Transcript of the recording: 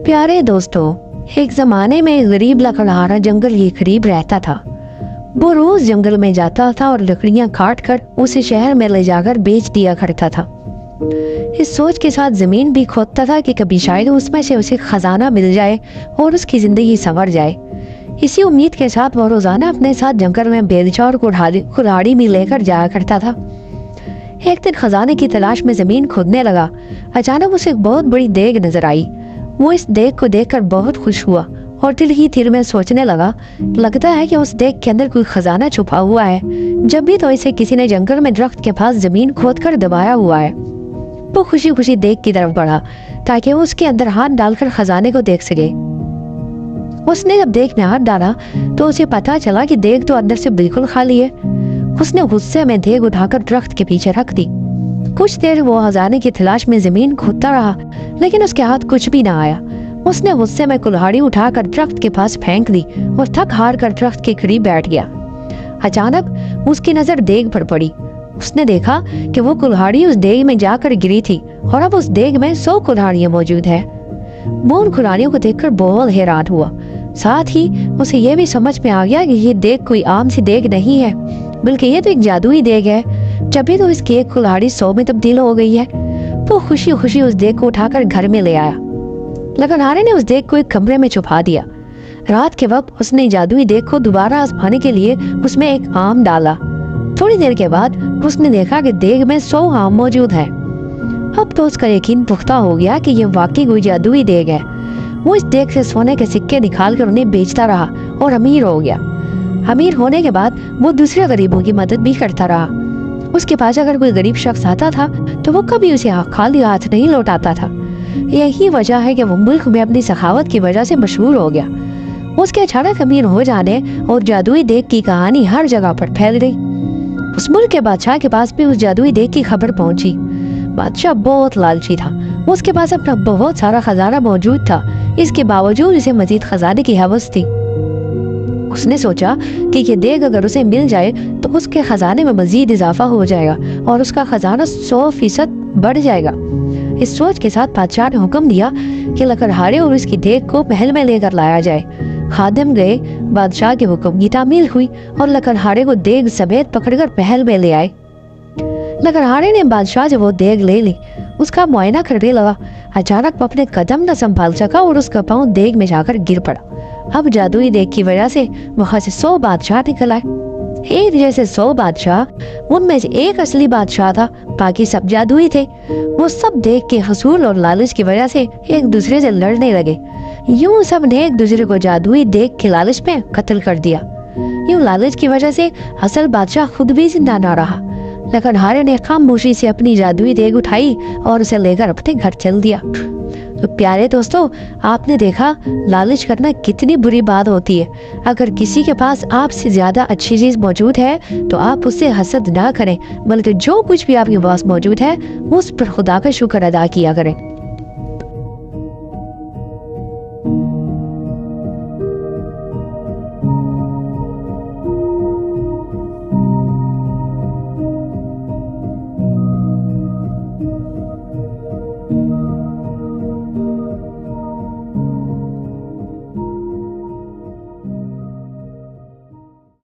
प्यारे दोस्तों, एक जमाने में गरीब लकड़हारा जंगल के करीब रहता था। वो रोज जंगल में जाता था और लकड़ियां काट कर उसे शहर में ले जाकर बेच दिया करता था। इस सोच के साथ जमीन भी खोदता था कि कभी शायद उसमें से उसे खजाना मिल जाए और उसकी जिंदगी संवर जाए। इसी उम्मीद के साथ वो रोजाना अपने साथ जंगल में बेलचा और कुल्हाड़ी भी लेकर जाया करता था। एक दिन खजाने की तलाश में जमीन खोदने लगा। अचानक उसे एक बहुत बड़ी देग नजर आई। वो इस देग को देखकर बहुत खुश हुआ और दिल ही दिल में सोचने लगा, लगता है कि उस देग के अंदर कोई खजाना छुपा हुआ है। जब भी तो इसे किसी ने जंगल में दरख्त के पास जमीन खोदकर दबाया हुआ है। वो खुशी खुशी देग की तरफ बढ़ा ताकि वो उसके अंदर हाथ डालकर खजाने को देख सके। उसने जब देग में हाथ डाला तो उसे पता चला कि देग तो अंदर से बिल्कुल खाली है। उसने गुस्से में देग उठाकर दरख्त के पीछे रख दी। कुछ देर वो खजाने की तलाश में जमीन खोदता रहा, लेकिन उसके हाथ कुछ भी ना आया। उसने गुस्से में कुल्हाड़ी उठाकर दरख्त के पास फेंक दी और थक हार कर दरख्त के करीब बैठ गया। अचानक उसकी नजर देग पर पड़ी। उसने देखा कि वो कुल्हाड़ी उस देग में जाकर गिरी थी और अब उस देग में 100 कुल्हाड़ियां मौजूद है। वो उन कुल्हाड़ियों को देखकर बहुत हैरान हुआ। साथ ही उसे ये भी समझ में आ गया कि ये देग कोई आम सी देग नहीं है, बल्कि ये तो एक जादुई देग है। जब भी तो इसकी एक कुल्हाड़ी 100 में तब्दील हो गई है। वो खुशी खुशी उस देग को उठाकर घर में ले आया। लकड़हारे ने उस देग को एक कमरे में छुपा दिया। रात के वक्त उसने जादुई देग को दोबारा आजमाने के लिए उसमें एक आम डाला। थोड़ी देर के बाद उसने देखा कि देग में 100 आम मौजूद है। अब तो उसका यकीन पुख्ता हो गया कि ये वाकई कोई जादुई देग है। वो इस देग से सोने के सिक्के निकालकर उन्हें बेचता रहा और अमीर हो गया। अमीर होने के बाद वो दूसरे गरीबों की मदद भी करता रहा। उसके पास अगर कोई गरीब शख्स आता था तो वो कभी उसे खाली हाथ नहीं लौटाता था। यही वजह है कि वो मुल्क में अपनी सखावत की वजह से मशहूर हो गया। उसके अचानक अमीर हो जाने और जादुई देग की कहानी हर जगह पर फैल गई। उस मुल्क के बादशाह के पास भी उस जादुई देग की खबर पहुंची। बादशाह बहुत लालची था। उसके पास अपना बहुत सारा खजाना मौजूद था। इसके बावजूद उसे मजीद खजाने की हवस थी। उसने सोचा कि ये देग अगर उसे मिल जाए तो उसके खजाने में मजीद इजाफा हो जाएगा और उसका खजाना 100% बढ़ जाएगा। इस सोच के साथ बादशाह ने हुक्म दिया कि लकड़हारे और उसकी देग को महल में लेकर लाया जाए। खादिम गए, बादशाह के हुक्म की तामील हुई और लकड़हारे को देग समेत पकड़कर महल में ले आए। लकड़हारे ने बादशाह से वो देग ले ली। उसका मुआयना करने लगा। अचानक वो अपने कदम न संभाल सका और उसका पांव देग में जाकर गिर पड़ा। अब जादुई देग की वजह से वहां से 100 बादशाह निकल आए। एक जैसे 100 बादशाह, उनमें से एक असली बादशाह था, बाकी सब जादुई थे। वो सब देग के हसूल और लालच की वजह से एक दूसरे से लड़ने लगे। यूं सब ने एक दूसरे को जादुई देग के लालच में कत्ल कर दिया। यूं लालच की वजह से असल बादशाह खुद भी जिंदा न रहा। लकड़हारे ने खामोशी से अपनी जादुई देग उठाई और उसे लेकर अपने घर चल दिया। तो प्यारे दोस्तों, आपने देखा लालच करना कितनी बुरी बात होती है। अगर किसी के पास आपसे ज्यादा अच्छी चीज मौजूद है तो आप उससे हसद ना करें, बल्कि जो कुछ भी आपके पास मौजूद है उस पर खुदा का शुक्र अदा किया करें।